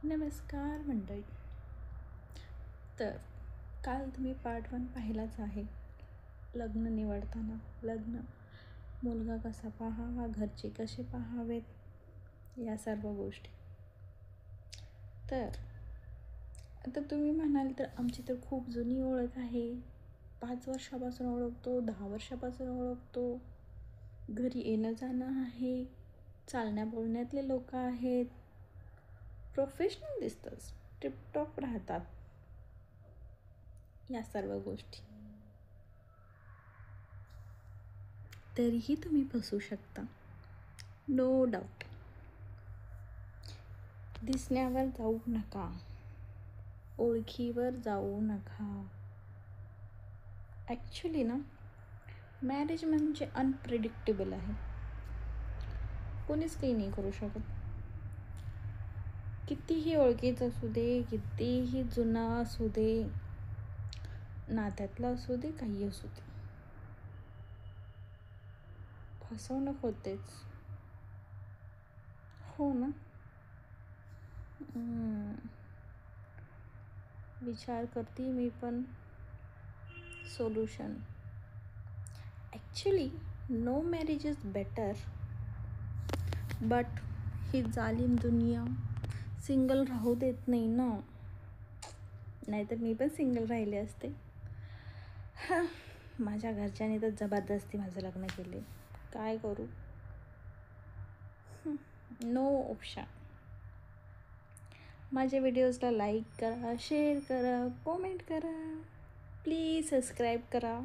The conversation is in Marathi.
नमस्कार मंडळी. तर काल तुम्ही पार्ट 1 पाहिलाच आहे. लग्न निवडताना मुलगा कसा पाहावा, घरचे कसे पाहावेत, या सर्व गोष्टी. तर आता तुम्ही म्हणाल तर आमची तर खूप जुनी ओळख आहे. 5 वर्षापासून ओळखतो, 10 वर्षापासून ओळखतो, घरी येणं जाणं आहे, चालण्या बोलण्यातले लोक आहेत, प्रोफेशनल दिसतंच, टिपटॉप राहतात, या सर्व गोष्टी. तरीही तुम्ही फसू शकता, नो डाऊट. दिसण्यावर जाऊ नका, ओळखीवर जाऊ नका. ॲक्च्युली ना, मॅरेज म्हणजे अनप्रिडिक्टेबल आहे. कोणीच काही नाही करू शकत. कितीही ओळखीचं असू दे, कितीही जुना असू दे, नात्यातलं असू दे, काही असू दे, फसवणूक होतेच. हो ना. विचार करते मी पण solution. Actually no marriage is better, but he जालिम दुनिया सिंगल राहू देत नाही ना. नाहीतर मी पण सिंगल राहिले असते. माझ्या घरच्यांनी तर जबरदस्ती माझं लग्न केले. काय करू? No option. माझ्या व्हिडिओजला लाईक करा, शेअर करा, कॉमेंट करा, प्लीज सबस्क्राईब करा.